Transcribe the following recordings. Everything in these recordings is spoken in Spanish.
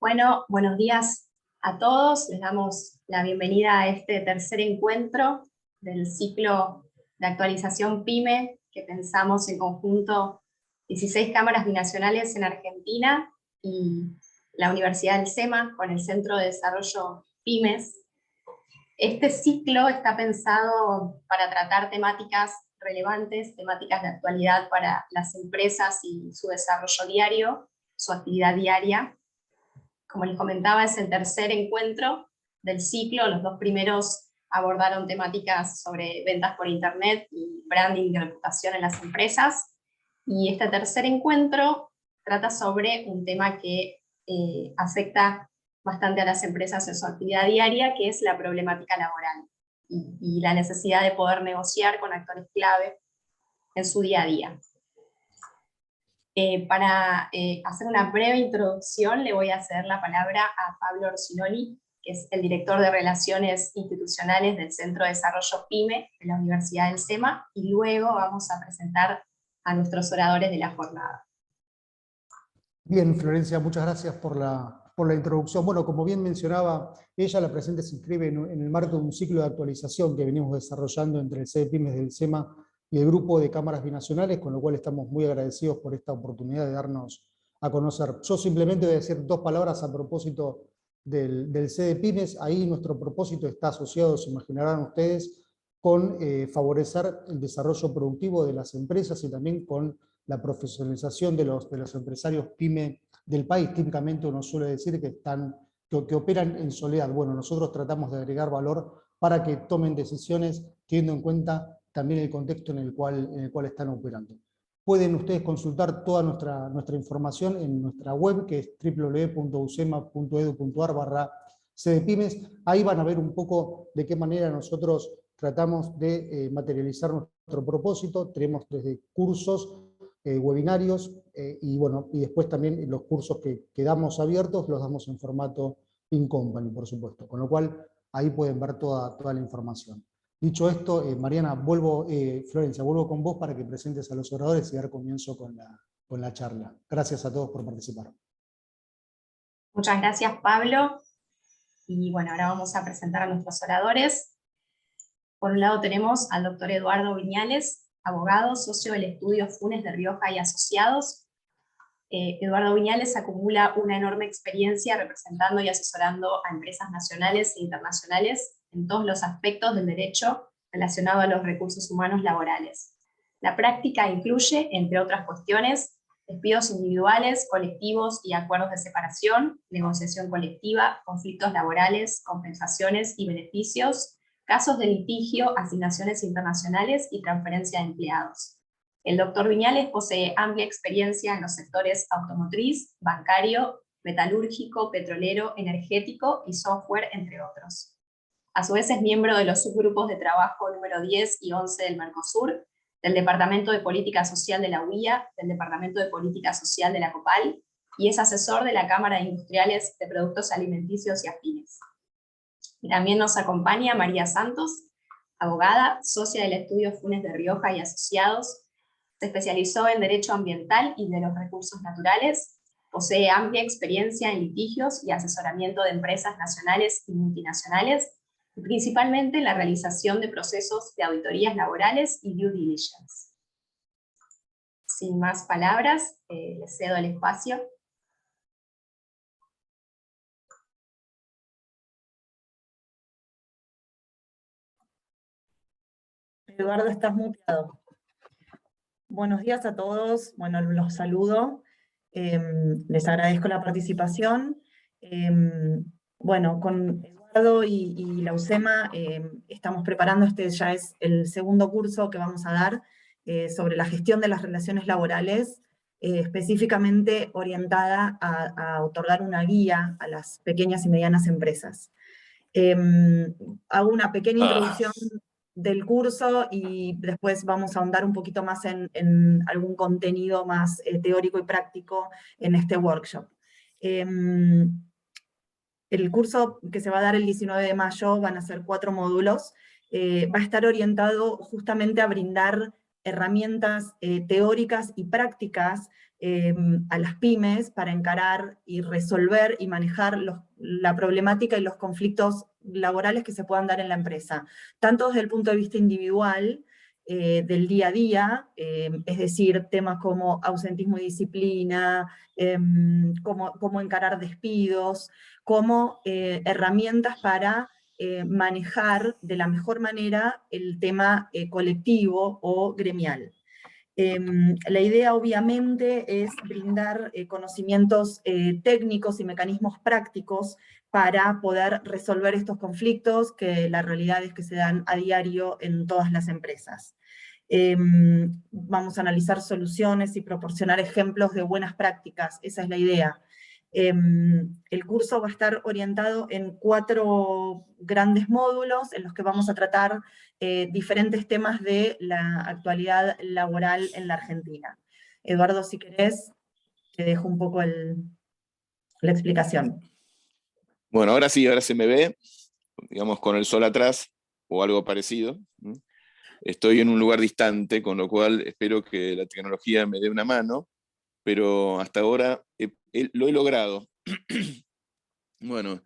Bueno, buenos días a todos. Les damos la bienvenida a este tercer encuentro del ciclo de actualización PYME que pensamos en conjunto 16 cámaras binacionales en Argentina y la Universidad del SEMA con el Centro de Desarrollo PYMES. Este ciclo está pensado para tratar temáticas relevantes, temáticas de actualidad para las empresas y su desarrollo diario, su actividad diaria. Como les comentaba, es el tercer encuentro del ciclo. Los dos primeros abordaron temáticas sobre ventas por internet y branding y reputación en las empresas. Y este tercer encuentro trata sobre un tema que afecta bastante a las empresas en su actividad diaria, que es la problemática laboral y la necesidad de poder negociar con actores clave en su día a día. Para hacer una breve introducción, le voy a ceder la palabra a Pablo Orsinoni, que es el director de Relaciones Institucionales del Centro de Desarrollo PYME de la Universidad del SEMA, y luego vamos a presentar a nuestros oradores de la jornada. Bien, Florencia, muchas gracias por la introducción. Bueno, como bien mencionaba ella, la presente se inscribe en el marco de un ciclo de actualización que venimos desarrollando entre el CDPYMES del SEMA y el grupo de cámaras binacionales, con lo cual estamos muy agradecidos por esta oportunidad de darnos a conocer. Yo simplemente voy a decir dos palabras a propósito del CDPYMES. Ahí nuestro propósito está asociado, se imaginarán ustedes, con favorecer el desarrollo productivo de las empresas y también con la profesionalización de los empresarios PYME del país. Típicamente uno suele decir que operan en soledad. Bueno, nosotros tratamos de agregar valor para que tomen decisiones teniendo en cuenta también el contexto en el cual están operando. Pueden ustedes consultar toda nuestra información en nuestra web, que es www.usema.edu.ar/cdpymes. Ahí van a ver un poco de qué manera nosotros tratamos de materializar nuestro propósito. Tenemos desde cursos, webinarios, y después también los cursos que damos abiertos los damos en formato in-company, por supuesto, con lo cual ahí pueden ver toda la información. Dicho esto, Mariana, Florencia, vuelvo con vos para que presentes a los oradores y dar comienzo con la charla. Gracias a todos por participar. Muchas gracias, Pablo. Y bueno, ahora vamos a presentar a nuestros oradores. Por un lado tenemos al doctor Eduardo Viñales, abogado, socio del estudio Funes de Rioja y Asociados. Eduardo Viñales acumula una enorme experiencia representando y asesorando a empresas nacionales e internacionales en todos los aspectos del derecho relacionado a los recursos humanos laborales. La práctica incluye, entre otras cuestiones, despidos individuales, colectivos y acuerdos de separación, negociación colectiva, conflictos laborales, compensaciones y beneficios, casos de litigio, asignaciones internacionales y transferencia de empleados. El doctor Viñales posee amplia experiencia en los sectores automotriz, bancario, metalúrgico, petrolero, energético y software, entre otros. A su vez es miembro de los subgrupos de trabajo número 10 y 11 del Mercosur, del Departamento de Política Social de la UIA, del Departamento de Política Social de la COPAL, y es asesor de la Cámara de Industriales de Productos Alimenticios y Afines. Y también nos acompaña María Santos, abogada, socia del estudio Funes de Rioja y Asociados. Se especializó en Derecho Ambiental y de los Recursos Naturales, posee amplia experiencia en litigios y asesoramiento de empresas nacionales y multinacionales, y principalmente en la realización de procesos de auditorías laborales y due diligence. Sin más palabras, les cedo el espacio. Eduardo, estás muteado. Buenos días a todos, bueno, los saludo, les agradezco la participación. Bueno, con Eduardo y la USEMA estamos preparando, este ya es el segundo curso que vamos a dar sobre la gestión de las relaciones laborales, específicamente orientada a otorgar una guía a las pequeñas y medianas empresas. Hago una pequeña introducción del curso y después vamos a ahondar un poquito más en algún contenido más teórico y práctico en este workshop. El curso que se va a dar el 19 de mayo van a ser 4 módulos, va a estar orientado justamente a brindar herramientas teóricas y prácticas a las pymes para encarar y resolver y manejar la problemática y los conflictos laborales que se puedan dar en la empresa, tanto desde el punto de vista individual, del día a día, es decir, temas como ausentismo y disciplina, cómo encarar despidos, como herramientas para manejar de la mejor manera el tema colectivo o gremial. La idea obviamente es brindar conocimientos técnicos y mecanismos prácticos para poder resolver estos conflictos que la realidad es que se dan a diario en todas las empresas. Vamos a analizar soluciones y proporcionar ejemplos de buenas prácticas, esa es la idea. El curso va a estar orientado en 4 grandes módulos en los que vamos a tratar diferentes temas de la actualidad laboral en la Argentina. Eduardo, si querés, te dejo un poco la explicación. Bueno, ahora sí, ahora se me ve, digamos, con el sol atrás, o algo parecido. Estoy en un lugar distante, con lo cual espero que la tecnología me dé una mano, pero hasta ahora lo he logrado. Bueno,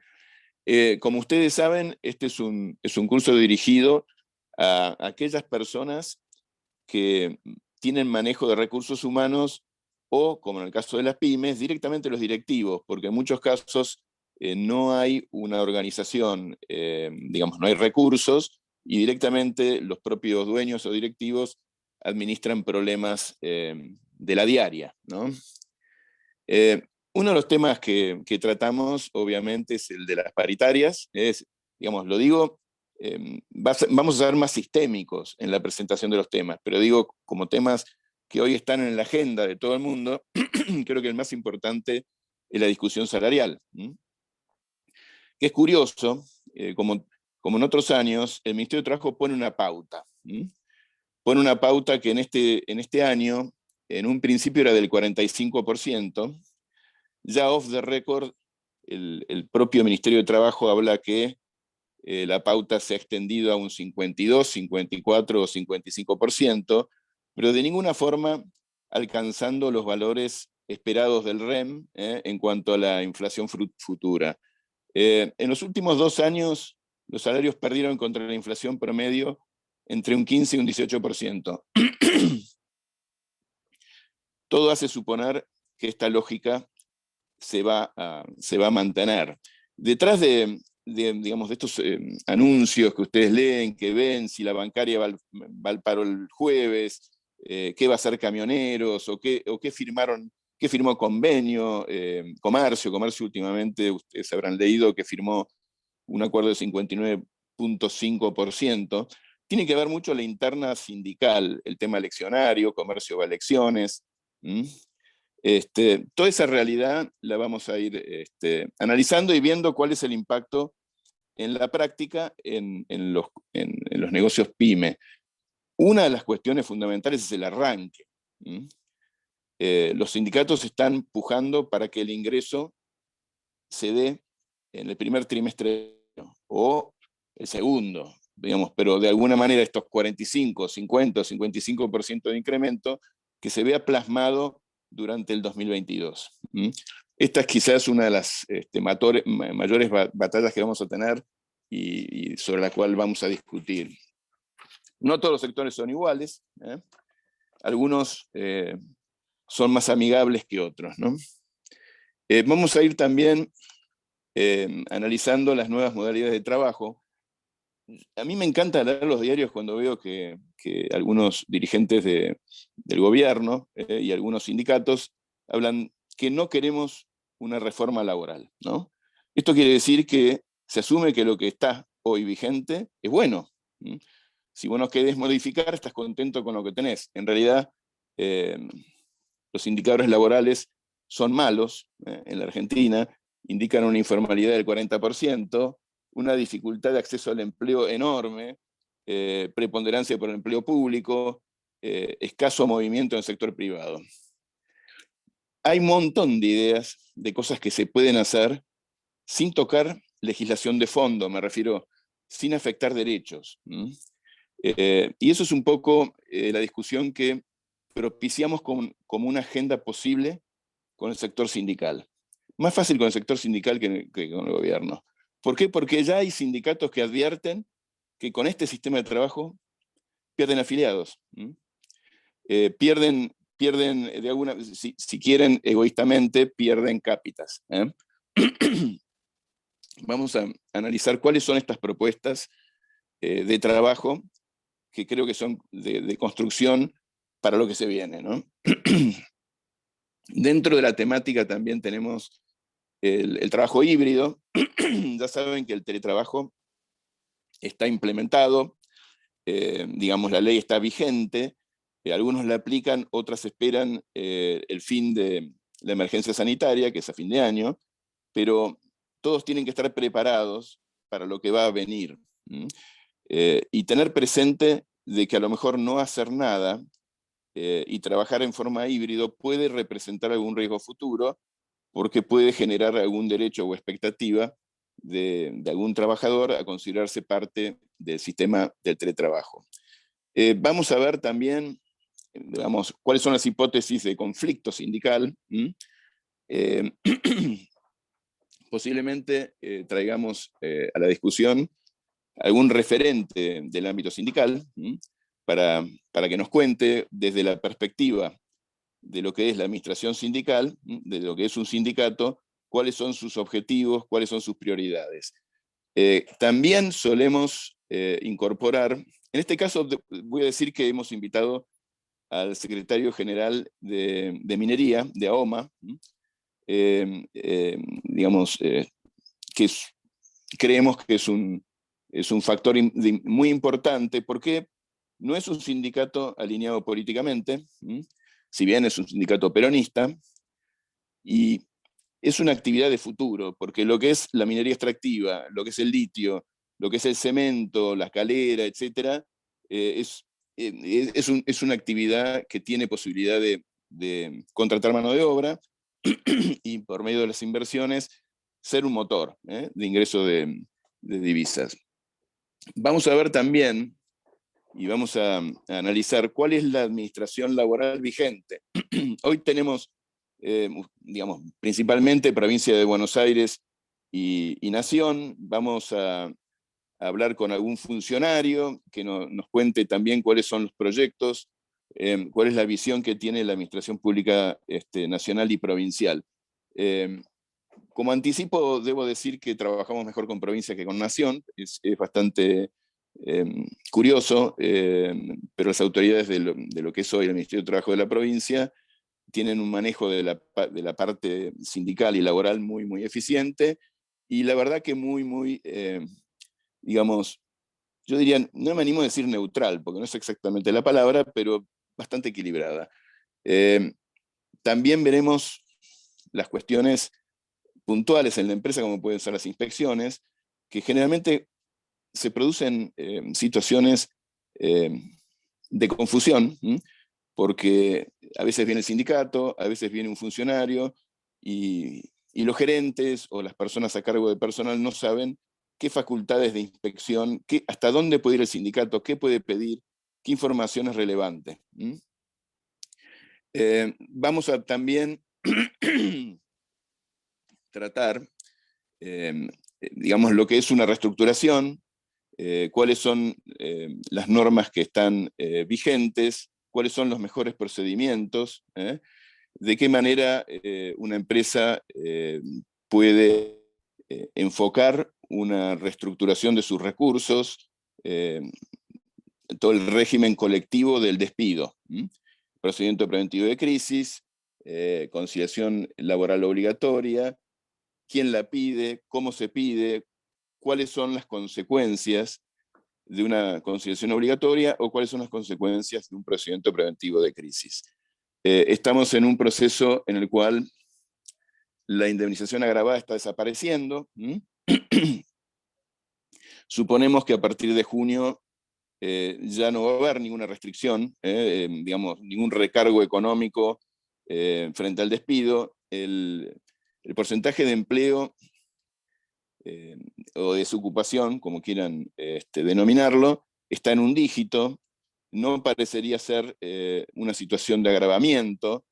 como ustedes saben, este es un curso dirigido a aquellas personas que tienen manejo de recursos humanos o, como en el caso de las pymes, directamente los directivos, porque en muchos casos no hay una organización, digamos, no hay recursos, y directamente los propios dueños o directivos administran problemas de la diaria, ¿no? Uno de los temas que tratamos, obviamente, es el de las paritarias. Digamos, lo digo, vamos a ser más sistémicos en la presentación de los temas, pero digo, como temas que hoy están en la agenda de todo el mundo, creo que el más importante es la discusión salarial. Que es curioso, como en otros años, el Ministerio de Trabajo pone una pauta. Pone una pauta que en este año, en un principio era del 45%, ya off the record, el propio Ministerio de Trabajo habla que la pauta se ha extendido a un 52, 54 o 55%, pero de ninguna forma alcanzando los valores esperados del REM en cuanto a la inflación futura. En los últimos 2 años, los salarios perdieron contra la inflación promedio entre un 15 y un 18%. Todo hace suponer que esta lógica se va a mantener. Detrás digamos, de estos anuncios que ustedes leen, que ven, si la bancaria va al paro el jueves, qué va a hacer Camioneros, o qué firmó convenio, Comercio últimamente, ustedes habrán leído que firmó un acuerdo de 59.5%, tiene que ver mucho la interna sindical, el tema eleccionario, Comercio va a elecciones. Toda esa realidad la vamos a ir analizando y viendo cuál es el impacto en la práctica en los negocios pyme. Una de las cuestiones fundamentales es el arranque. Los sindicatos están pujando para que el ingreso se dé en el primer trimestre o el segundo, digamos, pero de alguna manera estos 45, 50, 55% de incremento que se vea plasmado durante el 2022. Esta es quizás una de las mayores batallas que vamos a tener y sobre la cual vamos a discutir. No todos los sectores son iguales, algunos son más amigables que otros, ¿no? Vamos a ir también analizando las nuevas modalidades de trabajo. A mí me encanta leer los diarios cuando veo que algunos dirigentes del gobierno y algunos sindicatos hablan que no queremos una reforma laboral, ¿no? Esto quiere decir que se asume que lo que está hoy vigente es bueno. Si vos no querés modificar, estás contento con lo que tenés. En realidad, los indicadores laborales son malos en la Argentina, indican una informalidad del 40%, una dificultad de acceso al empleo enorme, preponderancia por el empleo público, escaso movimiento en el sector privado. Hay un montón de ideas, de cosas que se pueden hacer sin tocar legislación de fondo, me refiero, sin afectar derechos. Y eso es un poco la discusión que propiciamos como una agenda posible con el sector sindical. Más fácil con el sector sindical que con el gobierno. ¿Por qué? Porque ya hay sindicatos que advierten que con este sistema de trabajo pierden afiliados. Pierden de alguna, si quieren egoístamente, pierden cápitas. Vamos a analizar cuáles son estas propuestas de trabajo que creo que son de construcción para lo que se viene, ¿no? Dentro de la temática también tenemos el trabajo híbrido. Ya saben que el teletrabajo está implementado, digamos, la ley está vigente, algunos la aplican, otras esperan el fin de la emergencia sanitaria, que es a fin de año, pero todos tienen que estar preparados para lo que va a venir. Y tener presente de que a lo mejor no hacer nada y trabajar en forma híbrido puede representar algún riesgo futuro, porque puede generar algún derecho o expectativa de algún trabajador a considerarse parte del sistema del teletrabajo. Vamos a ver también, digamos, cuáles son las hipótesis de conflicto sindical. Posiblemente traigamos a la discusión algún referente del ámbito sindical para que nos cuente desde la perspectiva de lo que es la administración sindical, de lo que es un sindicato, cuáles son sus objetivos, cuáles son sus prioridades. También solemos incorporar, en este caso voy a decir que hemos invitado al secretario general de Minería, de AOMA, digamos, que creemos que es un factor muy importante, porque no es un sindicato alineado políticamente, si bien es un sindicato peronista, y es una actividad de futuro, porque lo que es la minería extractiva, lo que es el litio, lo que es el cemento, la escalera, etc., es una actividad que tiene posibilidad de contratar mano de obra y por medio de las inversiones ser un motor de ingreso de divisas. Vamos a ver también, y vamos a analizar cuál es la administración laboral vigente. Hoy tenemos, digamos, principalmente provincia de Buenos Aires y Nación. Vamos a hablar con algún funcionario que nos cuente también cuáles son los proyectos, cuál es la visión que tiene la administración pública nacional y provincial. Como anticipo, debo decir que trabajamos mejor con provincia que con nación. Es bastante curioso, pero las autoridades de lo que es hoy el Ministerio de Trabajo de la provincia tienen un manejo de la parte sindical y laboral muy, muy eficiente, y la verdad que muy, digamos, yo diría, no me animo a decir neutral, porque no es exactamente la palabra, pero bastante equilibrada. También veremos las cuestiones puntuales en la empresa, como pueden ser las inspecciones, que generalmente se producen situaciones de confusión, porque a veces viene el sindicato, a veces viene un funcionario, y los gerentes o las personas a cargo de personal no saben qué facultades de inspección, hasta dónde puede ir el sindicato, qué puede pedir, qué información es relevante. Vamos a también tratar, digamos, lo que es una reestructuración, cuáles son las normas que están vigentes, cuáles son los mejores procedimientos, de qué manera una empresa puede enfocar una reestructuración de sus recursos, todo el régimen colectivo del despido, procedimiento preventivo de crisis, conciliación laboral obligatoria, quién la pide, cómo se pide, cuáles son las consecuencias de una conciliación obligatoria o cuáles son las consecuencias de un procedimiento preventivo de crisis. Estamos en un proceso en el cual la indemnización agravada está desapareciendo. Suponemos que a partir de junio ya no va a haber ninguna restricción, digamos, ningún recargo económico frente al despido. El porcentaje de empleo o desocupación, como quieran denominarlo, está en un dígito. no parecería ser una situación de agravamiento,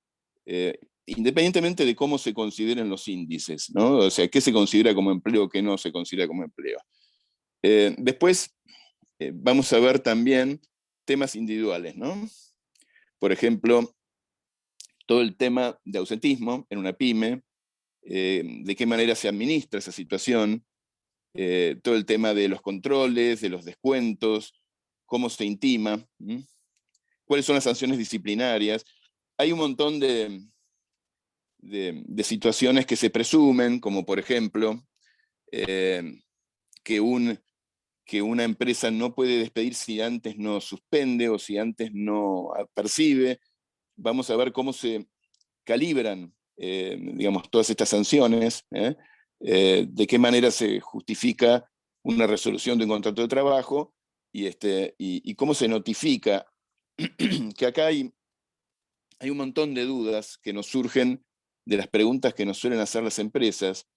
independientemente de cómo se consideren los índices, ¿no? O sea, qué se considera como empleo, qué no se considera como empleo. Después vamos a ver también temas individuales, ¿no? Por ejemplo, todo el tema de ausentismo en una pyme, de qué manera se administra esa situación, todo el tema de los controles, de los descuentos, cómo se intima, cuáles son las sanciones disciplinarias. Hay un montón de situaciones que se presumen, como por ejemplo, que una empresa no puede despedir si antes no suspende o si antes no percibe. Vamos a ver cómo se calibran, digamos, todas estas sanciones, de qué manera se justifica una resolución de un contrato de trabajo y cómo se notifica, que acá hay un montón de dudas que nos surgen de las preguntas que nos suelen hacer las empresas,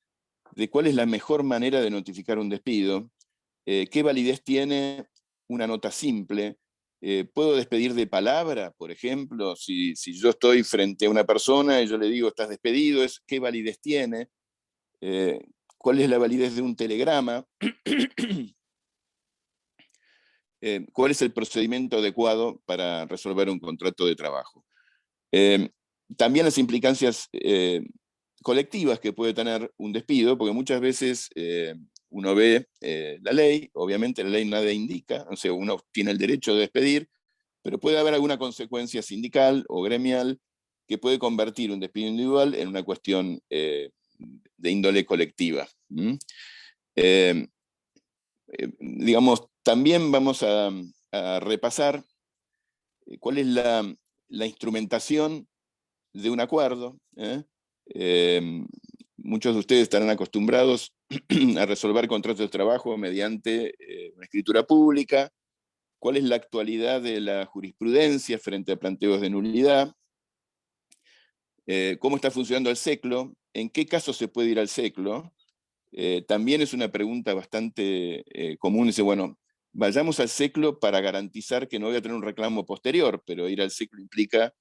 de cuál es la mejor manera de notificar un despido, qué validez tiene una nota simple. ¿Puedo despedir de palabra, por ejemplo? Si yo estoy frente a una persona y yo le digo, estás despedido, ¿qué validez tiene? ¿Cuál es la validez de un telegrama? ¿Cuál es el procedimiento adecuado para resolver un contrato de trabajo? También las implicancias colectivas que puede tener un despido, porque muchas veces uno ve la ley, obviamente la ley nada indica, o sea, uno tiene el derecho de despedir, pero puede haber alguna consecuencia sindical o gremial que puede convertir un despido individual en una cuestión de índole colectiva. Digamos, también vamos a repasar cuál es la instrumentación de un acuerdo. Muchos de ustedes estarán acostumbrados a resolver contratos de trabajo mediante una escritura pública. ¿Cuál es la actualidad de la jurisprudencia frente a planteos de nulidad? ¿Cómo está funcionando el SECLO? ¿En qué casos se puede ir al SECLO? También es una pregunta bastante común. Dice, bueno, vayamos al SECLO para garantizar que no voy a tener un reclamo posterior, pero ir al SECLO implica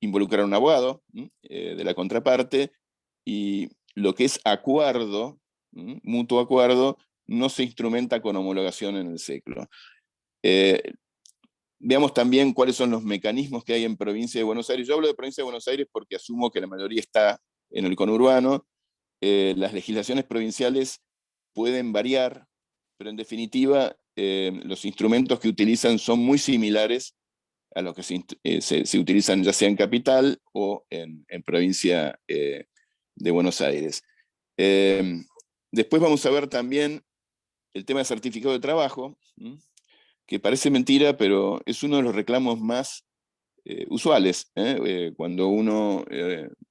involucrar a un abogado de la contraparte, y lo que es acuerdo, mutuo acuerdo, no se instrumenta con homologación en el SECLO. Veamos también cuáles son los mecanismos que hay en Provincia de Buenos Aires. Yo hablo de Provincia de Buenos Aires porque asumo que la mayoría está en el conurbano. Las legislaciones provinciales pueden variar, pero en definitiva los instrumentos que utilizan son muy similares a los que se utilizan ya sea en capital o en provincia de Buenos Aires. Después vamos a ver también el tema de certificado de trabajo, que parece mentira, pero es uno de los reclamos más usuales. Cuando uno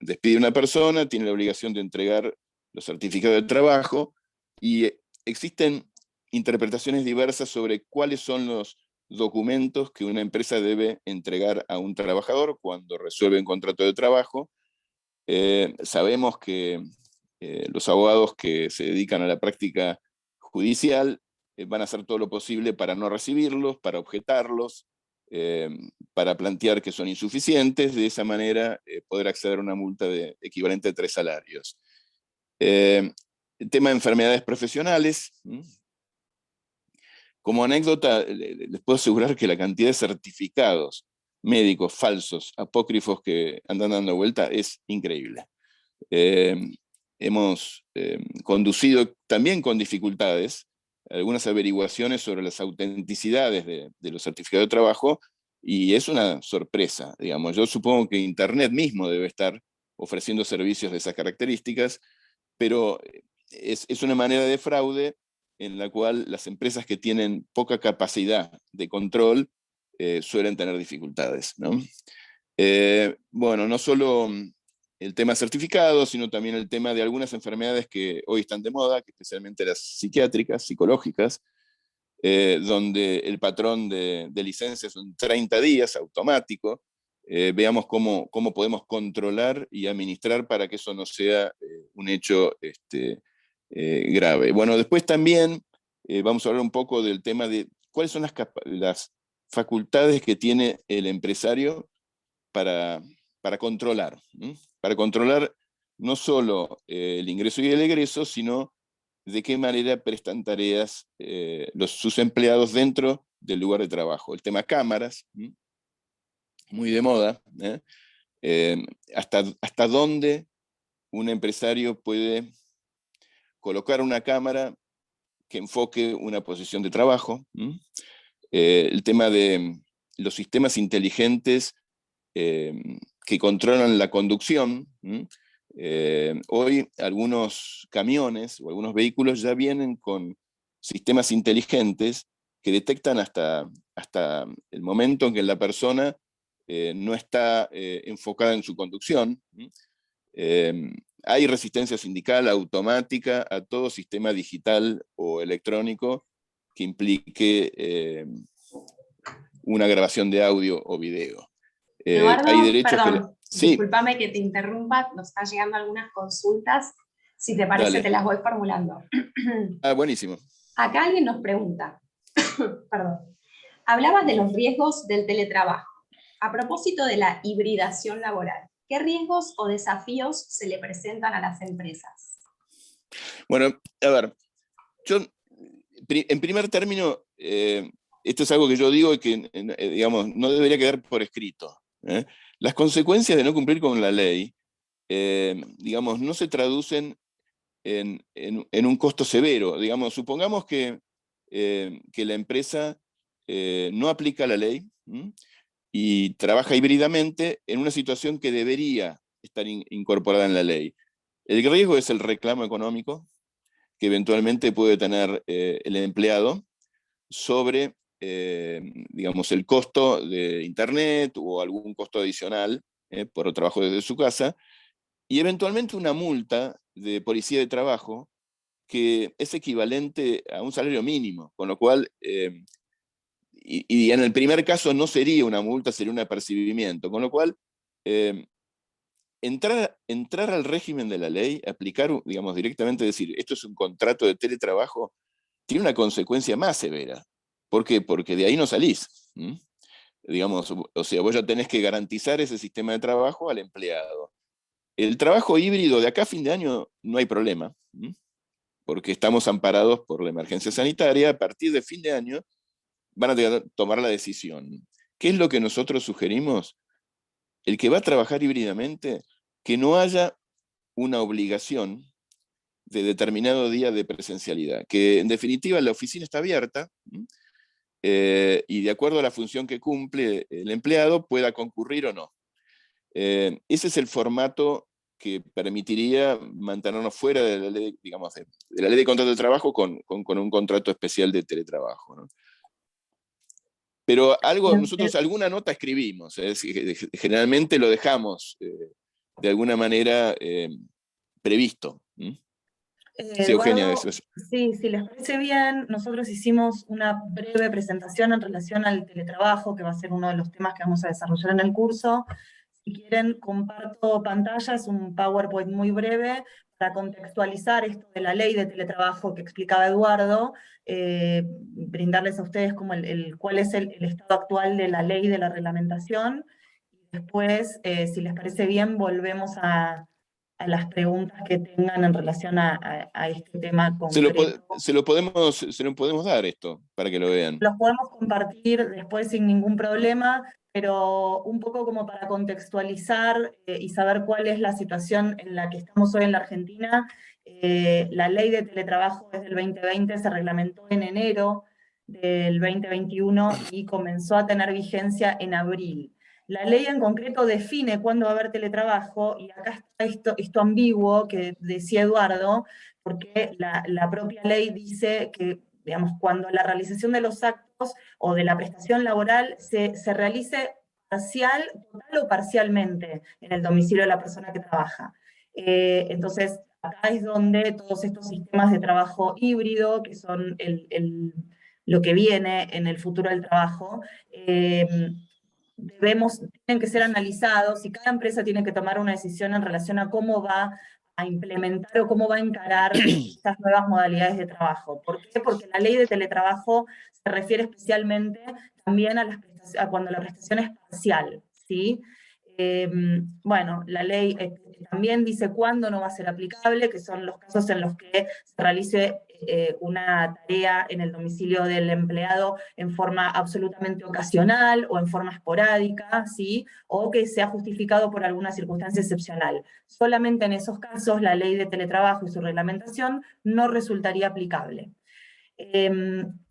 despide a una persona, tiene la obligación de entregar los certificados de trabajo, y existen interpretaciones diversas sobre cuáles son los documentos que una empresa debe entregar a un trabajador cuando resuelve un contrato de trabajo. Sabemos que los abogados que se dedican a la práctica judicial van a hacer todo lo posible para no recibirlos, para objetarlos, para plantear que son insuficientes, de esa manera poder acceder a una multa equivalente a 3 salarios. El tema de enfermedades profesionales. Como anécdota, les puedo asegurar que la cantidad de certificados médicos falsos, apócrifos que andan dando vuelta es increíble. Hemos conducido también con dificultades algunas averiguaciones sobre las autenticidades de los certificados de trabajo, y es una sorpresa, digamos. Yo supongo que Internet mismo debe estar ofreciendo servicios de esas características, pero es una manera de fraude en la cual las empresas que tienen poca capacidad de control suelen tener dificultades, ¿no? Bueno, no solo el tema certificado, sino también el tema de algunas enfermedades que hoy están de moda, que especialmente las psiquiátricas, psicológicas, donde el patrón de licencia son 30 días, automático. Veamos cómo podemos controlar y administrar para que eso no sea un hecho grave. Bueno, después también vamos a hablar un poco del tema de cuáles son las facultades que tiene el empresario para controlar. Para controlar no solo el ingreso y el egreso, sino de qué manera prestan tareas sus empleados dentro del lugar de trabajo. El tema cámaras, muy de moda, hasta dónde un empresario puede colocar una cámara que enfoque una posición de trabajo. El tema de los sistemas inteligentes que controlan la conducción. Hoy algunos camiones o algunos vehículos ya vienen con sistemas inteligentes que detectan hasta el momento en que la persona no está enfocada en su conducción. Hay resistencia sindical automática a todo sistema digital o electrónico que implique una grabación de audio o video. Eduardo, hay derechos perdón, Sí, discúlpame que te interrumpa, nos están llegando algunas consultas. Si te parece, dale. te las voy formulando. Buenísimo. Acá alguien nos pregunta, perdón, hablabas de los riesgos del teletrabajo. A propósito de la hibridación laboral, ¿qué riesgos o desafíos se le presentan a las empresas? Bueno, a ver, yo, en primer término, esto es algo que yo digo y que, digamos, no debería quedar por escrito. Las consecuencias de no cumplir con la ley, digamos, no se traducen en un costo severo. Digamos, supongamos que la empresa no aplica la ley y trabaja híbridamente en una situación que debería estar incorporada en la ley. El riesgo es el reclamo económico que eventualmente puede tener el empleado sobre, digamos, el costo de Internet o algún costo adicional por el trabajo desde su casa, y eventualmente una multa de policía de trabajo que es equivalente a un salario mínimo, con lo cual, y en el primer caso no sería una multa, sería un apercibimiento, con lo cual, entrar al régimen de la ley, aplicar, digamos, directamente, decir, esto es un contrato de teletrabajo, tiene una consecuencia más severa. ¿Por qué? Porque de ahí no salís. Digamos, o sea, vos ya tenés que garantizar ese sistema de trabajo al empleado. El trabajo híbrido de acá a fin de año no hay problema, porque estamos amparados por la emergencia sanitaria. A partir de fin de año van a tomar la decisión. ¿Qué es lo que nosotros sugerimos? El que va a trabajar híbridamente, que no haya una obligación de determinado día de presencialidad, que en definitiva la oficina está abierta, y de acuerdo a la función que cumple el empleado pueda concurrir o no. Ese es el formato que permitiría mantenernos fuera de la ley, digamos, de la ley de contrato de trabajo con un contrato especial de teletrabajo, ¿no? Pero nosotros alguna nota escribimos, generalmente lo dejamos de alguna manera previsto. Sí, Eugenia. Eduardo, sí, si les parece bien, nosotros hicimos una breve presentación en relación al teletrabajo, que va a ser uno de los temas que vamos a desarrollar en el curso. Si quieren, comparto pantalla, es un PowerPoint muy breve para contextualizar esto de la ley de teletrabajo que explicaba Eduardo, brindarles a ustedes como cuál es el estado actual de la ley, de la reglamentación, y después, si les parece bien, volvemos a las preguntas que tengan en relación a este tema concreto. Se lo podemos dar esto, para que lo vean. Los podemos compartir después sin ningún problema, pero un poco como para contextualizar y saber cuál es la situación en la que estamos hoy en la Argentina. La ley de teletrabajo desde el 2020 se reglamentó en enero del 2021 y comenzó a tener vigencia en abril. La ley en concreto define cuándo va a haber teletrabajo, y acá está esto ambiguo que decía Eduardo, porque la propia ley dice que, digamos, cuando la realización de los actos o de la prestación laboral se realice parcial, total o parcialmente en el domicilio de la persona que trabaja. Entonces, acá es donde todos estos sistemas de trabajo híbrido, que son lo que viene en el futuro del trabajo, tienen que ser analizados, y cada empresa tiene que tomar una decisión en relación a cómo va a a implementar o cómo va a encarar estas nuevas modalidades de trabajo. ¿Por qué? Porque la ley de teletrabajo se refiere especialmente también a cuando la prestación es parcial, ¿sí? Bueno, la ley también dice cuándo no va a ser aplicable, que son los casos en los que se realice una tarea en el domicilio del empleado en forma absolutamente ocasional o en forma esporádica, ¿sí? O que sea justificado por alguna circunstancia excepcional. Solamente en esos casos la ley de teletrabajo y su reglamentación no resultaría aplicable.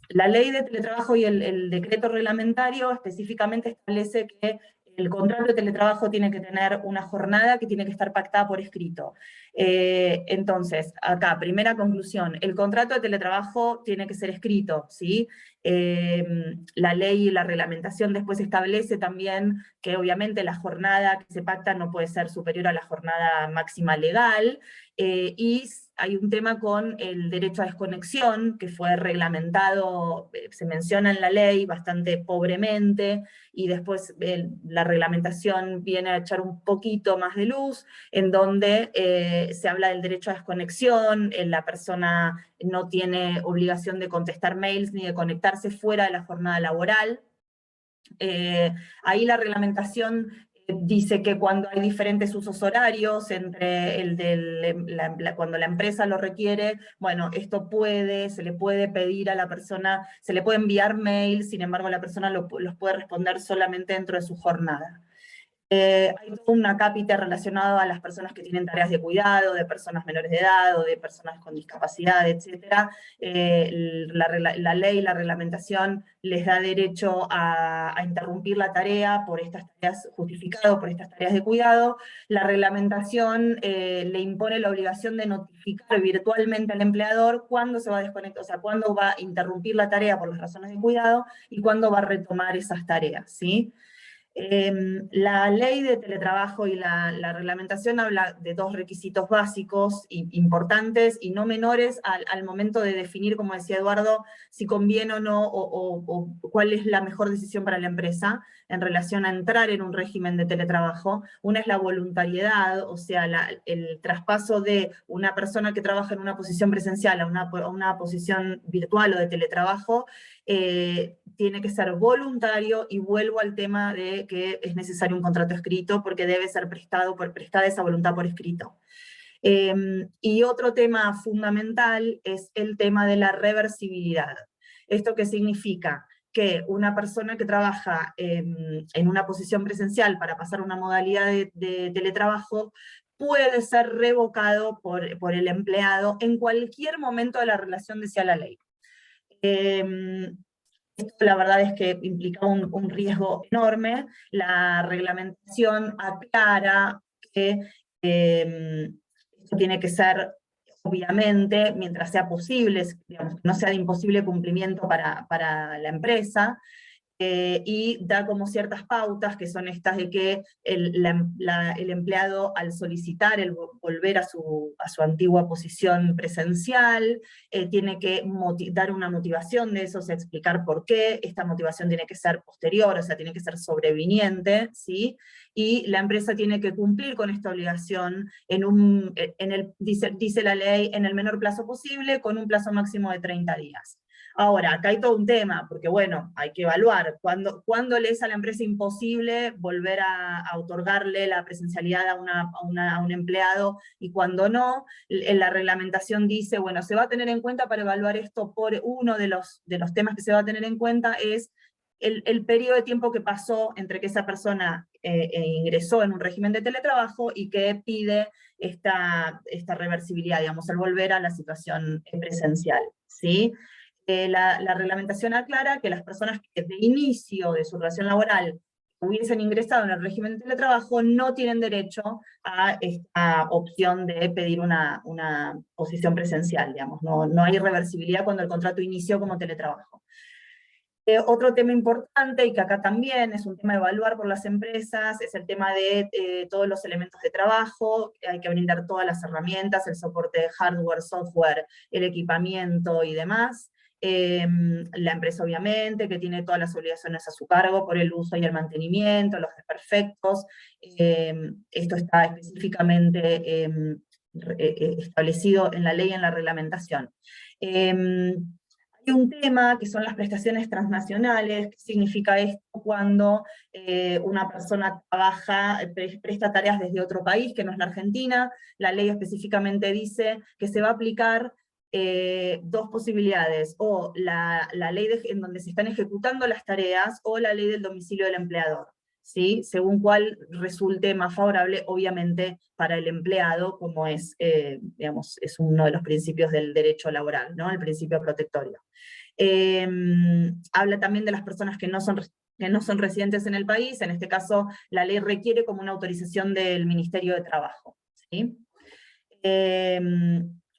La ley de teletrabajo y el decreto reglamentario específicamente establece que el contrato de teletrabajo tiene que tener una jornada que tiene que estar pactada por escrito. Entonces, acá, primera conclusión, el contrato de teletrabajo tiene que ser escrito, ¿sí? La ley y la reglamentación después establece también que obviamente la jornada que se pacta no puede ser superior a la jornada máxima legal, y hay un tema con el derecho a desconexión, que fue reglamentado, se menciona en la ley bastante pobremente, y después la reglamentación viene a echar un poquito más de luz, en donde se habla del derecho a desconexión, la persona no tiene obligación de contestar mails ni de conectarse fuera de la jornada laboral. Ahí la reglamentación dice que cuando hay diferentes usos horarios entre cuando la empresa lo requiere, bueno, esto se le puede pedir a la persona, se le puede enviar mail, sin embargo la persona los puede responder solamente dentro de su jornada. Hay toda una cápita relacionada a las personas que tienen tareas de cuidado, de personas menores de edad, o de personas con discapacidad, etc. La ley, la reglamentación les da derecho a interrumpir la tarea por estas tareas, justificado por estas tareas de cuidado. La reglamentación le impone la obligación de notificar virtualmente al empleador cuándo se va a desconectar, o sea, cuándo va a interrumpir la tarea por las razones de cuidado y cuándo va a retomar esas tareas, ¿sí? La ley de teletrabajo y la reglamentación habla de dos requisitos básicos importantes y no menores al momento de definir, como decía Eduardo, si conviene o no, o cuál es la mejor decisión para la empresa en relación a entrar en un régimen de teletrabajo. Una es la voluntariedad, o sea, el traspaso de una persona que trabaja en una posición presencial a una posición virtual o de teletrabajo, tiene que ser voluntario, y vuelvo al tema de que es necesario un contrato escrito porque debe ser prestada esa voluntad por escrito. Y otro tema fundamental es el tema de la reversibilidad. ¿Esto qué significa? Que una persona que trabaja en una posición presencial para pasar a una modalidad de teletrabajo puede ser revocado por el empleado en cualquier momento de la relación, decía la ley. Esto la verdad es que implica un riesgo enorme. La reglamentación aclara que esto tiene que ser, obviamente, mientras sea posible, digamos, que no sea de imposible cumplimiento para la empresa, y da como ciertas pautas, que son estas de que el empleado, al solicitar el volver a su antigua posición presencial, tiene que dar una motivación de eso, o sea, explicar por qué. Esta motivación tiene que ser posterior, o sea, tiene que ser sobreviniente, ¿sí? Y la empresa tiene que cumplir con esta obligación dice la ley, en el menor plazo posible, con un plazo máximo de 30 días. Ahora, acá hay todo un tema, porque bueno, hay que evaluar cuándo le es a la empresa imposible volver a otorgarle la presencialidad a un empleado y cuándo no. La reglamentación dice, bueno, se va a tener en cuenta para evaluar esto, por uno de los temas que se va a tener en cuenta es el periodo de tiempo que pasó entre que esa persona ingresó en un régimen de teletrabajo y que pide esta reversibilidad, digamos, al volver a la situación presencial, ¿sí? La reglamentación aclara que las personas que de inicio de su relación laboral hubiesen ingresado en el régimen de teletrabajo no tienen derecho a esta opción de pedir una posición presencial, digamos. No hay reversibilidad cuando el contrato inició como teletrabajo. Otro tema importante, y que acá también es un tema de evaluar por las empresas, es el tema de todos los elementos de trabajo. Hay que brindar todas las herramientas, el soporte de hardware, software, el equipamiento y demás. La empresa obviamente, que tiene todas las obligaciones a su cargo por el uso y el mantenimiento, los desperfectos. Esto está específicamente establecido en la ley y en la reglamentación. Hay un tema que son las prestaciones transnacionales. ¿Qué significa esto? Cuando una persona trabaja, presta tareas desde otro país, que no es la Argentina. La ley específicamente dice que se va a aplicar dos posibilidades, o la ley en donde se están ejecutando las tareas, o la ley del domicilio del empleador, ¿sí? Según cuál resulte más favorable, obviamente, para el empleado, como es, digamos, es uno de los principios del derecho laboral, ¿no? El principio protectorio. Habla también de las personas que no son residentes en el país. En este caso, la ley requiere como una autorización del Ministerio de Trabajo, ¿sí?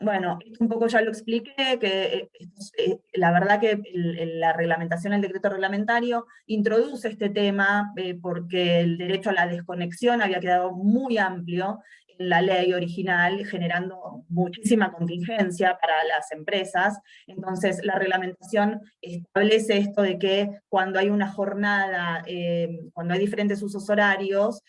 Bueno, esto un poco ya lo expliqué, que la verdad que la reglamentación, el decreto reglamentario, introduce este tema porque el derecho a la desconexión había quedado muy amplio en la ley original, generando muchísima contingencia para las empresas. Entonces la reglamentación establece esto de que cuando hay una jornada, cuando hay diferentes usos horarios,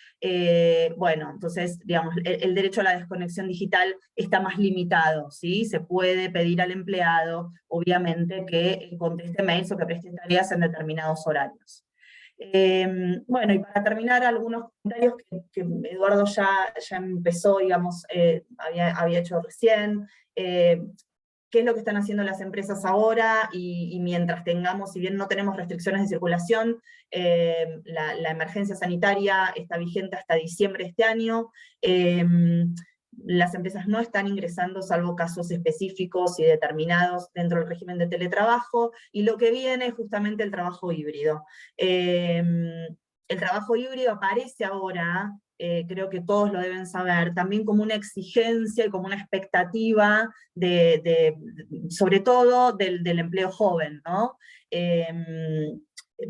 bueno, entonces, digamos, el derecho a la desconexión digital está más limitado, ¿sí? Se puede pedir al empleado, obviamente, que conteste mails o que preste tareas en determinados horarios. Bueno, y para terminar, algunos comentarios que Eduardo ya empezó, digamos, había hecho recién. ¿Qué es lo que están haciendo las empresas ahora? Y mientras tengamos, si bien no tenemos restricciones de circulación, la emergencia sanitaria está vigente hasta diciembre de este año. Las empresas no están ingresando, salvo casos específicos y determinados, dentro del régimen de teletrabajo, y lo que viene es justamente el trabajo híbrido. El trabajo híbrido aparece ahora, creo que todos lo deben saber, también como una exigencia y como una expectativa, sobre todo del empleo joven, ¿no?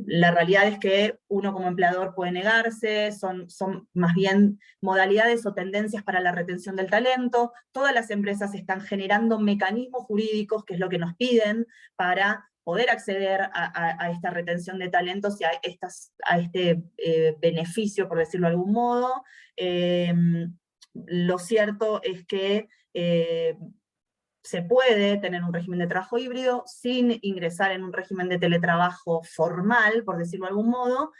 La realidad es que uno como empleador puede negarse, son más bien modalidades o tendencias para la retención del talento. Todas las empresas están generando mecanismos jurídicos, que es lo que nos piden, para poder acceder a esta retención de talentos y a este beneficio, por decirlo de algún modo. Lo cierto es que se puede tener un régimen de trabajo híbrido sin ingresar en un régimen de teletrabajo formal, por decirlo de algún modo,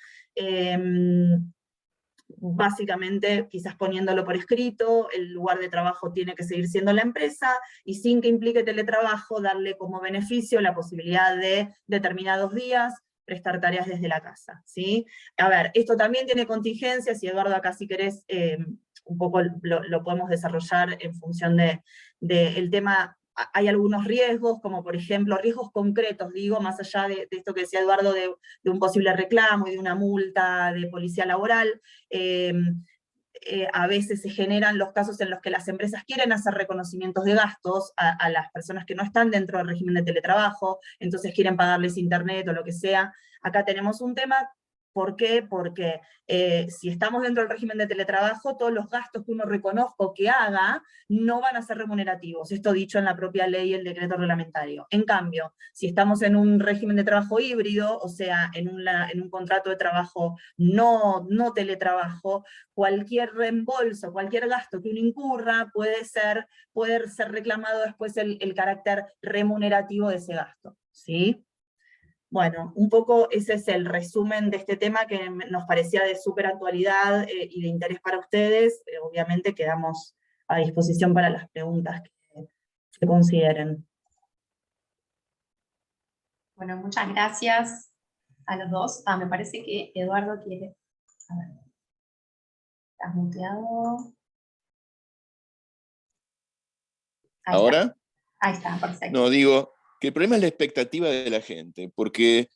básicamente quizás poniéndolo por escrito, el lugar de trabajo tiene que seguir siendo la empresa, y sin que implique teletrabajo, darle como beneficio la posibilidad de determinados días prestar tareas desde la casa, ¿sí? A ver, esto también tiene contingencias, y Eduardo, acá si querés, un poco lo podemos desarrollar en función del tema. Hay algunos riesgos, como por ejemplo, riesgos concretos, digo, más allá de esto que decía Eduardo, de un posible reclamo y de una multa de policía laboral. A veces se generan los casos en los que las empresas quieren hacer reconocimientos de gastos a las personas que no están dentro del régimen de teletrabajo, entonces quieren pagarles internet o lo que sea. Acá tenemos un tema. ¿Por qué? Porque si estamos dentro del régimen de teletrabajo, todos los gastos que uno reconozca que haga no van a ser remunerativos. Esto dicho en la propia ley y el decreto reglamentario. En cambio, si estamos en un régimen de trabajo híbrido, o sea, en un contrato de trabajo no teletrabajo, cualquier reembolso, cualquier gasto que uno incurra puede ser reclamado después el carácter remunerativo de ese gasto, ¿sí? Bueno, un poco ese es el resumen de este tema, que nos parecía de súper actualidad y de interés para ustedes. Obviamente quedamos a disposición para las preguntas que consideren. Bueno, muchas gracias a los dos. Me parece que Eduardo quiere... A ver. ¿Estás muteado? Ahí ¿Ahora? está. Ahí está, perfecto. No, digo que el problema es la expectativa de la gente, porque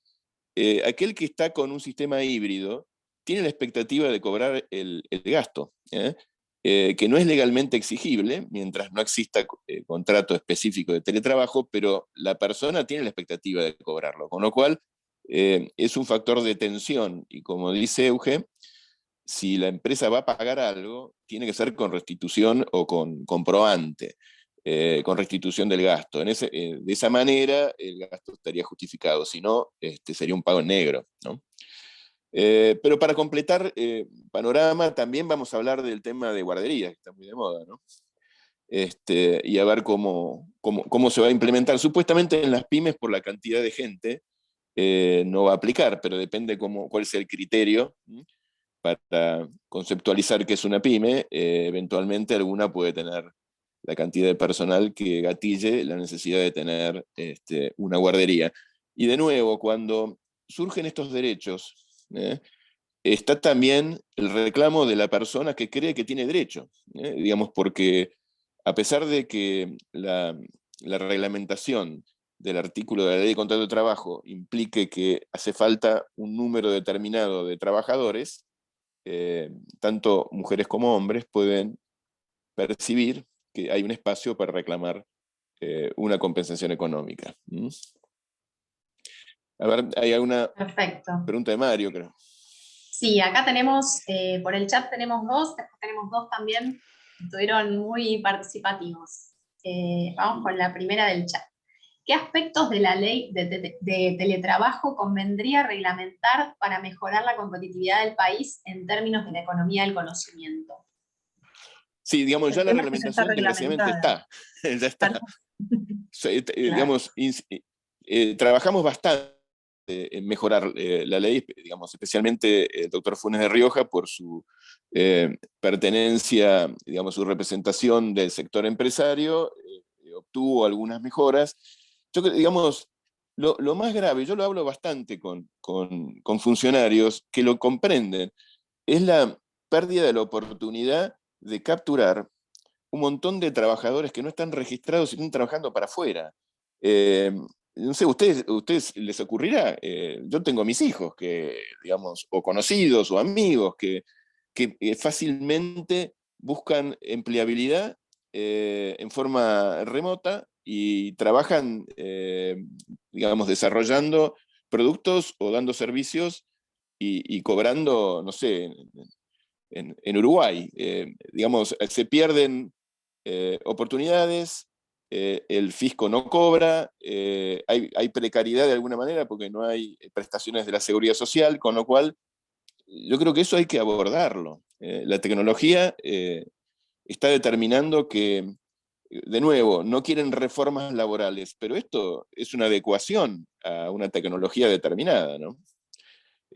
aquel que está con un sistema híbrido tiene la expectativa de cobrar el gasto, que no es legalmente exigible, mientras no exista contrato específico de teletrabajo, pero la persona tiene la expectativa de cobrarlo, con lo cual es un factor de tensión, y como dice Euge, si la empresa va a pagar algo, tiene que ser con restitución o con comprobante, con restitución del gasto. De esa manera el gasto estaría justificado, si no, sería un pago en negro, ¿no? Pero para completar panorama, también vamos a hablar del tema de guarderías, que está muy de moda, ¿no? y a ver cómo se va a implementar. Supuestamente en las pymes, por la cantidad de gente, no va a aplicar, pero depende cuál es el criterio para conceptualizar qué es una pyme. Eventualmente alguna puede tener la cantidad de personal que gatille la necesidad de tener una guardería. Y de nuevo, cuando surgen estos derechos, está también el reclamo de la persona que cree que tiene derecho, digamos, porque a pesar de que la reglamentación del artículo de la Ley de Contrato de Trabajo implique que hace falta un número determinado de trabajadores, tanto mujeres como hombres pueden percibir que hay un espacio para reclamar una compensación económica. A ver, hay alguna Perfecto. pregunta de Mario, creo. Sí, acá tenemos, por el chat tenemos dos, después tenemos dos también, estuvieron muy participativos. Vamos con la primera del chat. ¿Qué aspectos de la ley de teletrabajo convendría reglamentar para mejorar la competitividad del país en términos de la economía del conocimiento? Sí, digamos, ya El la tema es que ya está reglamentación desgraciadamente reglamentada. está, ya está. Claro. Digamos, trabajamos bastante en mejorar la ley, digamos, especialmente el doctor Funes de Rioja por su pertenencia, digamos, su representación del sector empresario, obtuvo algunas mejoras. Yo creo, digamos, lo más grave, yo lo hablo bastante con funcionarios que lo comprenden, es la pérdida de la oportunidad de capturar un montón de trabajadores que no están registrados y están trabajando para afuera. No sé, ¿ustedes les ocurrirá? Yo tengo mis hijos, que, digamos, o conocidos o amigos, que fácilmente buscan empleabilidad en forma remota y trabajan, digamos, desarrollando productos o dando servicios y cobrando, no sé, en Uruguay. Digamos, se pierden oportunidades, el fisco no cobra, hay precariedad de alguna manera porque no hay prestaciones de la seguridad social, con lo cual yo creo que eso hay que abordarlo. La tecnología está determinando que, de nuevo, no quieren reformas laborales, pero esto es una adecuación a una tecnología determinada, ¿no?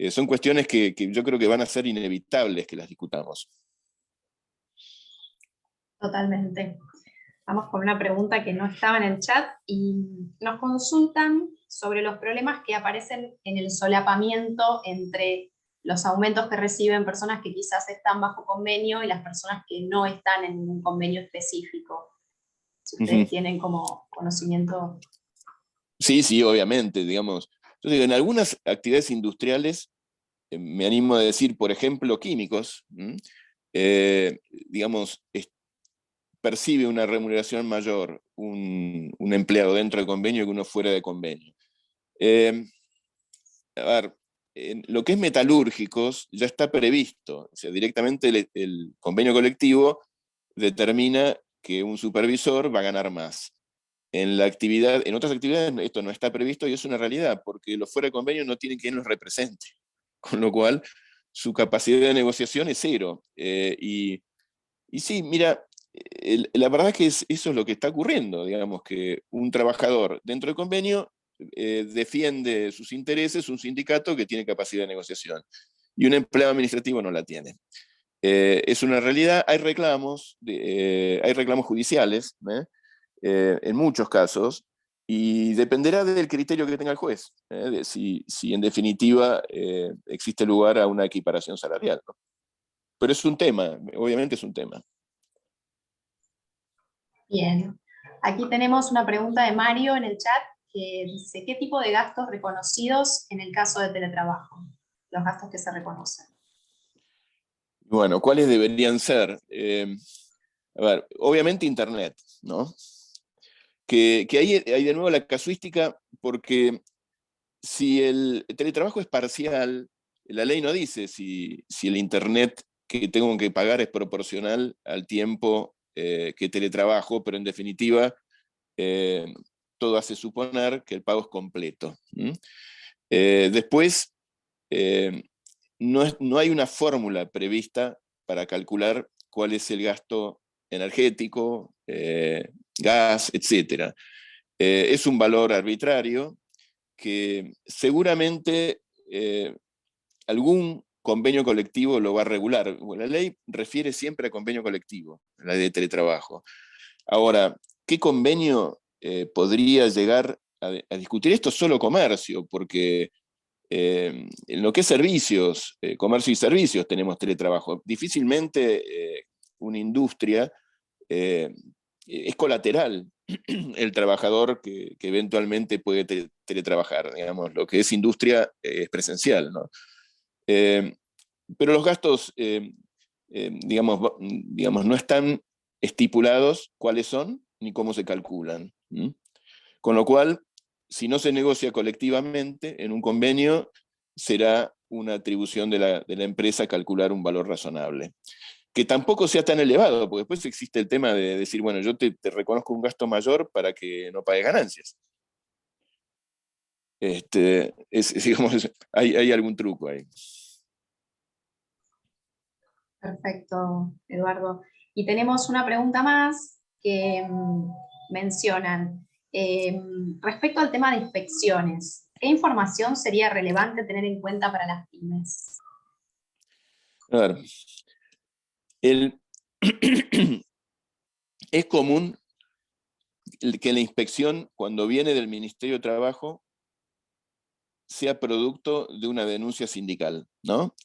Son cuestiones que yo creo que van a ser inevitables que las discutamos. Totalmente. Vamos con una pregunta que no estaba en el chat y nos consultan sobre los problemas que aparecen en el solapamiento entre los aumentos que reciben personas que quizás están bajo convenio y las personas que no están en un convenio específico. Si ustedes tienen como conocimiento. Sí, obviamente, digamos. Yo digo, en algunas actividades industriales, me animo a decir, por ejemplo, químicos, digamos, percibe una remuneración mayor un empleado dentro del convenio que uno fuera de convenio. A ver, en lo que es metalúrgicos ya está previsto, o sea, directamente el convenio colectivo determina que un supervisor va a ganar más. En otras actividades esto no está previsto y es una realidad, porque los fuera de convenio no tienen quien los represente, con lo cual su capacidad de negociación es cero. Y sí, mira, la verdad es que eso es lo que está ocurriendo, digamos, que un trabajador dentro del convenio defiende sus intereses, un sindicato que tiene capacidad de negociación, y un empleado administrativo no la tiene. Es una realidad, hay reclamos judiciales, en muchos casos, y dependerá del criterio que tenga el juez, de si en definitiva existe lugar a una equiparación salarial, ¿no? Pero es un tema, obviamente es un tema. Bien. Aquí tenemos una pregunta de Mario en el chat que dice, ¿qué tipo de gastos reconocidos en el caso de teletrabajo? Los gastos que se reconocen. Bueno, ¿cuáles deberían ser? A ver, obviamente Internet, ¿no? Que hay de nuevo la casuística, porque si el teletrabajo es parcial, la ley no dice si el Internet que tengo que pagar es proporcional al tiempo que teletrabajo, pero en definitiva todo hace suponer que el pago es completo. Después, no hay una fórmula prevista para calcular cuál es el gasto energético, gas, etc. Es un valor arbitrario que seguramente algún convenio colectivo lo va a regular. La ley refiere siempre a convenio colectivo, la ley de teletrabajo. Ahora, ¿qué convenio podría llegar a discutir esto? Solo comercio, porque en lo que es servicios, comercio y servicios tenemos teletrabajo. Difícilmente una industria es colateral el trabajador que eventualmente puede teletrabajar. Digamos, lo que es industria es presencial, ¿no? Pero los gastos, digamos, no están estipulados cuáles son ni cómo se calculan. Con lo cual, si no se negocia colectivamente en un convenio, será una atribución de la empresa calcular un valor razonable. Que tampoco sea tan elevado, porque después existe el tema de decir, bueno, yo te reconozco un gasto mayor para que no pagues ganancias. Digamos, hay algún truco ahí. Perfecto, Eduardo. Y tenemos una pregunta más que mencionan. Respecto al tema de inspecciones, ¿qué información sería relevante tener en cuenta para las pymes? A ver, es común que la inspección, cuando viene del Ministerio de Trabajo, sea producto de una denuncia sindical, ¿no?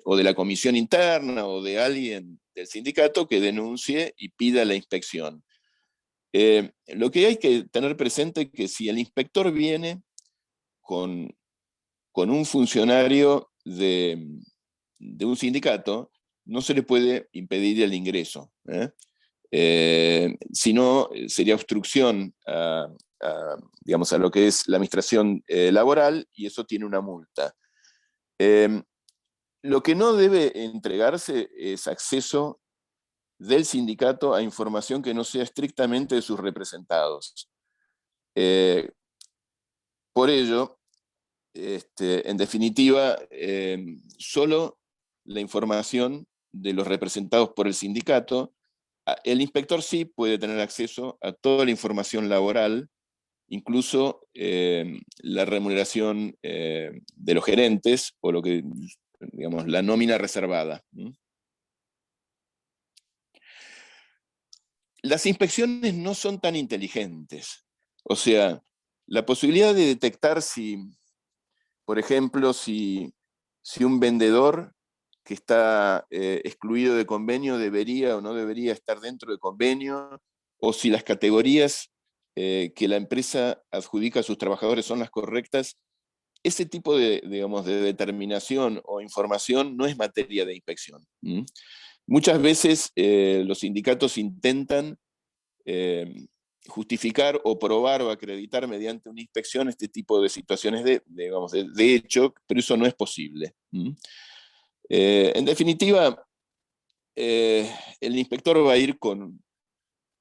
O de la comisión interna, o de alguien del sindicato que denuncie y pida la inspección. Lo que hay que tener presente es que si el inspector viene con un funcionario de un sindicato, no se le puede impedir el ingreso, si no, sería obstrucción digamos, a lo que es la administración laboral, y eso tiene una multa. Lo que no debe entregarse es acceso del sindicato a información que no sea estrictamente de sus representados. Por ello, en definitiva, solo la información de los representados por el sindicato. El inspector sí puede tener acceso a toda la información laboral, incluso la remuneración de los gerentes, o lo que, digamos, la nómina reservada. Las inspecciones no son tan inteligentes. O sea, la posibilidad de detectar si, por ejemplo, si un vendedor que está excluido de convenio debería o no debería estar dentro de convenio, o si las categorías que la empresa adjudica a sus trabajadores son las correctas, ese tipo de, digamos, de determinación o información no es materia de inspección. Muchas veces los sindicatos intentan justificar o probar o acreditar mediante una inspección este tipo de situaciones de hecho, pero eso no es posible. En definitiva, el inspector va a ir con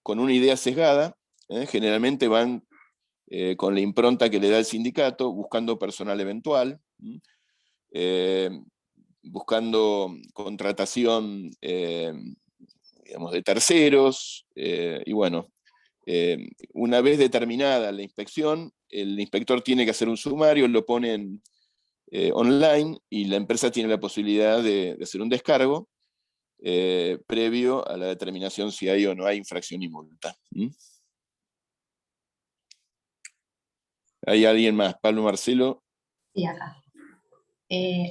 una idea sesgada. Generalmente van con la impronta que le da el sindicato, buscando personal eventual, buscando contratación digamos, de terceros, y bueno, una vez determinada la inspección, el inspector tiene que hacer un sumario, lo ponen online, y la empresa tiene la posibilidad de hacer un descargo previo a la determinación si hay o no hay infracción y multa. ¿Hay alguien más? Pablo, Marcelo. Sí, acá.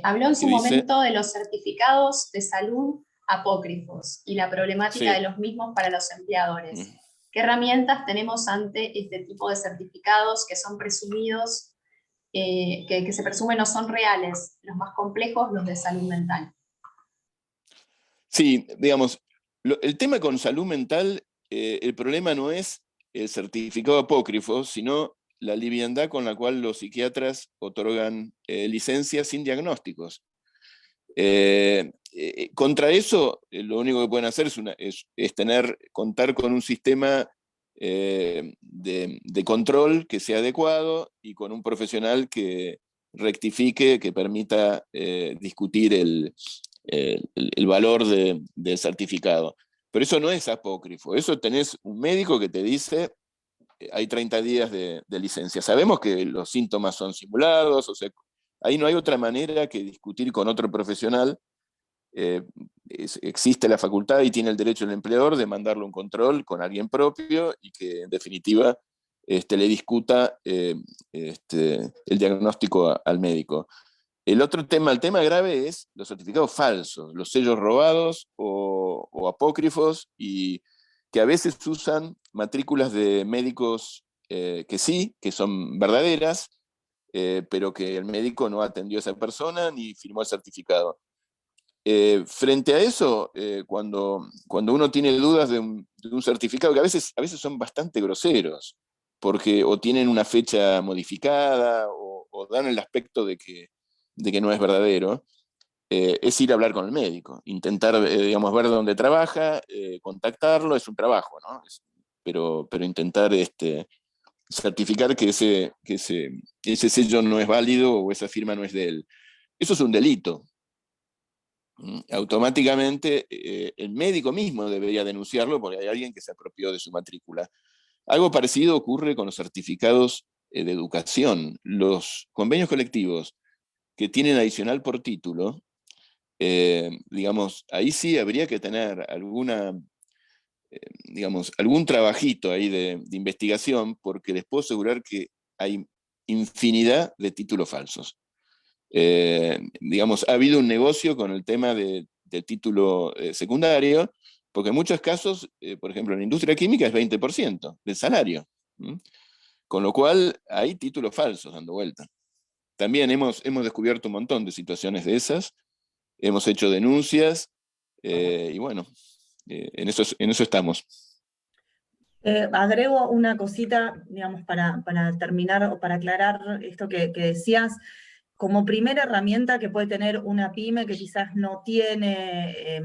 Habló en su ¿Qué dice? momento de los certificados de salud apócrifos y la problemática Sí. de los mismos para los empleadores. ¿Qué herramientas tenemos ante este tipo de certificados que son presumidos, que se presume no son reales, los más complejos, los de salud mental? Sí, digamos, el tema con salud mental, el problema no es el certificado apócrifo, sino la liviandad con la cual los psiquiatras otorgan licencias sin diagnósticos. Contra eso, lo único que pueden hacer es contar con un sistema de control que sea adecuado, y con un profesional que rectifique, que permita discutir el valor del certificado. Pero eso no es apócrifo, eso tenés un médico que te dice, hay 30 días de licencia. Sabemos que los síntomas son simulados, o sea, ahí no hay otra manera que discutir con otro profesional. Existe la facultad y tiene el derecho el empleador de mandarle un control con alguien propio y que en definitiva le discuta el diagnóstico al médico. El tema grave es los certificados falsos, los sellos robados o apócrifos, y que a veces usan matrículas de médicos que sí, que son verdaderas, pero que el médico no atendió a esa persona ni firmó el certificado. Frente a eso, cuando uno tiene dudas de un certificado, que a veces son bastante groseros, porque o tienen una fecha modificada o dan el aspecto de que no es verdadero, es ir a hablar con el médico, intentar ver dónde trabaja, contactarlo, es un trabajo, ¿no? Pero intentar certificar que ese sello no es válido o esa firma no es de él. Eso es un delito. Automáticamente el médico mismo debería denunciarlo porque hay alguien que se apropió de su matrícula. Algo parecido ocurre con los certificados de educación. Los convenios colectivos que tienen adicional por título, ahí sí habría que tener algún trabajito ahí de investigación, porque les puedo asegurar que hay infinidad de títulos falsos. Ha habido un negocio con el tema del título secundario, porque en muchos casos, por ejemplo, en la industria química es 20% del salario. Con lo cual hay títulos falsos dando vuelta. También hemos descubierto un montón de situaciones de esas, hemos hecho denuncias, y bueno, en eso estamos. Agrego una cosita, digamos, para terminar o para aclarar esto que decías. Como primera herramienta que puede tener una pyme que quizás no tiene,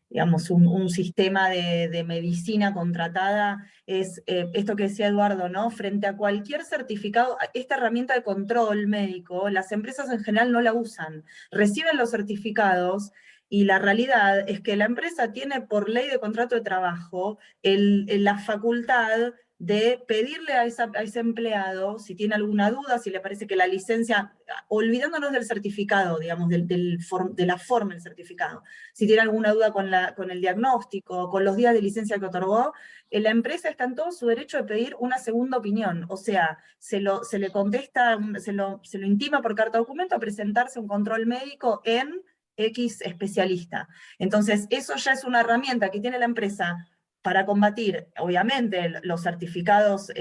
digamos, un sistema de medicina contratada, es esto que decía Eduardo, ¿no? Frente a cualquier certificado, esta herramienta de control médico, las empresas en general no la usan. Reciben los certificados y la realidad es que la empresa tiene por ley de contrato de trabajo la facultad de pedirle a ese empleado, si tiene alguna duda, si le parece que la licencia, olvidándonos del certificado, digamos, de la forma del certificado, si tiene alguna duda con el diagnóstico, con los días de licencia que otorgó, la empresa está en todo su derecho de pedir una segunda opinión, o sea, se le contesta, se lo intima por carta documento a presentarse un control médico en X especialista. Entonces, eso ya es una herramienta que tiene la empresa para combatir, obviamente, los certificados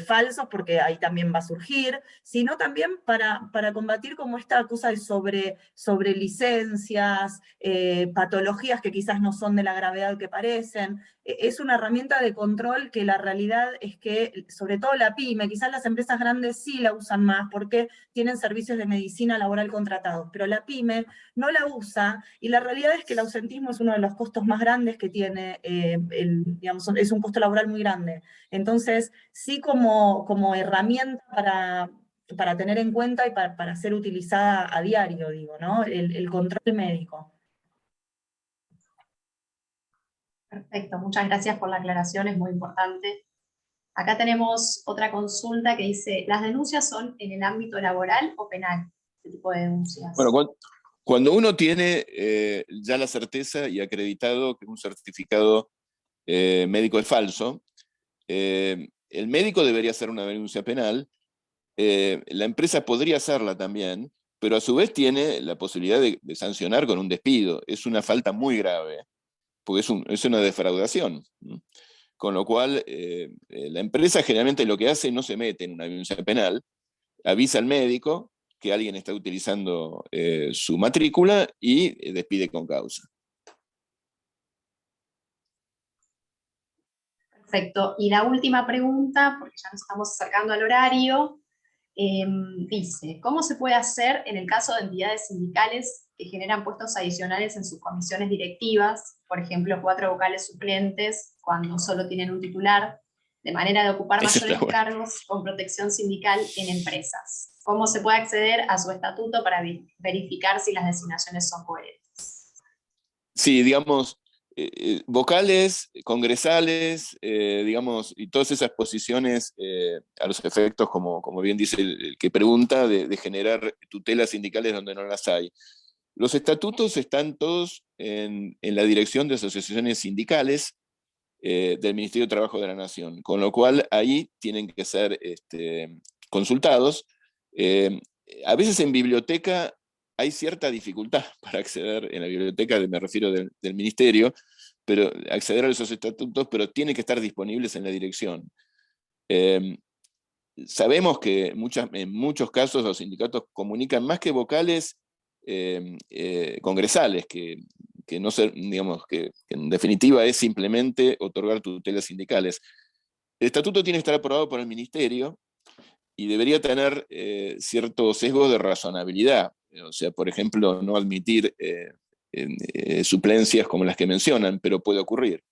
falsos, porque ahí también va a surgir, sino también para combatir como esta cosa de sobre licencias, patologías que quizás no son de la gravedad que parecen. Es una herramienta de control que la realidad es que, sobre todo la pyme, quizás las empresas grandes sí la usan más porque tienen servicios de medicina laboral contratados, pero la pyme no la usa, y la realidad es que el ausentismo es uno de los costos más grandes que tiene, digamos, es un costo laboral muy grande. Entonces, sí como herramienta para tener en cuenta y para ser utilizada a diario, digo, ¿no? El control médico. Perfecto, muchas gracias por la aclaración, es muy importante. Acá tenemos otra consulta que dice, ¿las denuncias son en el ámbito laboral o penal? ¿Qué tipo de denuncias? Bueno, cuando uno tiene ya la certeza y acreditado que un certificado médico es falso, el médico debería hacer una denuncia penal, la empresa podría hacerla también, pero a su vez tiene la posibilidad de sancionar con un despido. Es una falta muy grave, porque es una defraudación. Con lo cual, la empresa generalmente lo que hace no se mete en una denuncia penal, avisa al médico que alguien está utilizando su matrícula y despide con causa. Perfecto. Y la última pregunta, porque ya nos estamos acercando al horario, dice, ¿cómo se puede hacer en el caso de entidades sindicales que generan puestos adicionales en sus comisiones directivas, por ejemplo, 4 vocales suplentes, cuando solo tienen un titular, de manera de ocupar mayores cargos con protección sindical en empresas? ¿Cómo se puede acceder a su estatuto para verificar si las designaciones son coherentes? Sí, digamos, vocales, congresales, digamos, y todas esas posiciones a los efectos, como bien dice el que pregunta, de generar tutelas sindicales donde no las hay. Los estatutos están todos en la Dirección de Asociaciones Sindicales del Ministerio de Trabajo de la Nación, con lo cual ahí tienen que ser consultados. A veces en biblioteca hay cierta dificultad para acceder, en la biblioteca me refiero del Ministerio, pero acceder a esos estatutos, pero tienen que estar disponibles en la dirección. Sabemos que en muchos casos los sindicatos comunican más que vocales, congresales, que no ser, digamos, que en definitiva es simplemente otorgar tutelas sindicales. El estatuto tiene que estar aprobado por el Ministerio y debería tener cierto sesgo de razonabilidad. O sea, por ejemplo, no admitir suplencias como las que mencionan, pero puede ocurrir.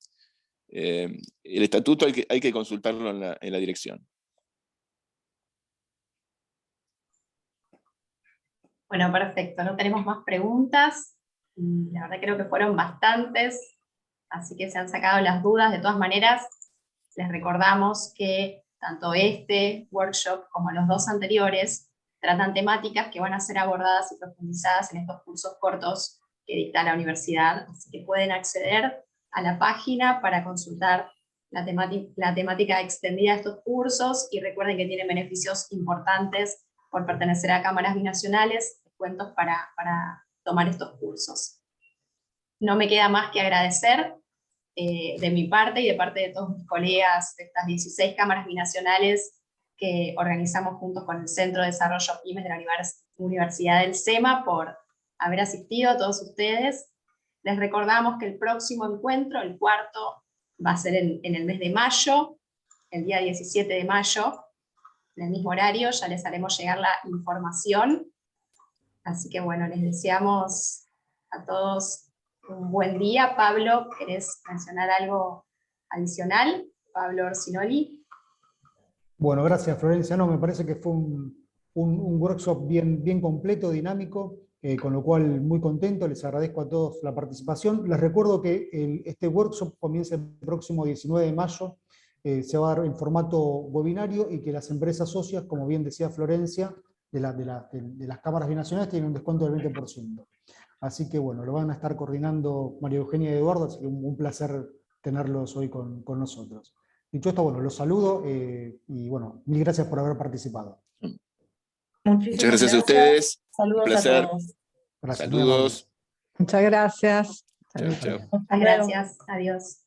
El estatuto hay que consultarlo en la dirección. Bueno, perfecto, no tenemos más preguntas. La verdad creo que fueron bastantes, así que se han sacado las dudas. De todas maneras, les recordamos que tanto este workshop como los dos anteriores tratan temáticas que van a ser abordadas y profundizadas en estos cursos cortos que dicta la universidad, así que pueden acceder a la página para consultar la temática extendida de estos cursos, y recuerden que tienen beneficios importantes por pertenecer a cámaras binacionales, descuentos para tomar estos cursos. No me queda más que agradecer de mi parte y de parte de todos mis colegas de estas 16 cámaras binacionales que organizamos juntos con el Centro de Desarrollo Pymes de la Universidad del SEMA, por haber asistido, a todos ustedes. Les recordamos que el próximo encuentro, el cuarto, va a ser en el mes de mayo, el día 17 de mayo, en el mismo horario. Ya les haremos llegar la información. Así que bueno, les deseamos a todos un buen día. Pablo, ¿querés mencionar algo adicional? Pablo Orsinoli. Bueno, gracias Florencia. No, me parece que fue un workshop bien completo, dinámico, con lo cual muy contento. Les agradezco a todos la participación. Les recuerdo que este workshop comienza el próximo 19 de mayo. Se va a dar en formato webinario, y que las empresas socias, como bien decía Florencia, de las cámaras binacionales, tienen un descuento del 20%. Así que bueno, lo van a estar coordinando María Eugenia y Eduardo, así que un placer tenerlos hoy con nosotros. Dicho esto, bueno, los saludo y bueno, mil gracias por haber participado. Muchas gracias a ustedes. Saludos Un placer. a todos. Gracias, Saludos. Muchas gracias. Chao, chao. Muchas gracias. Adiós.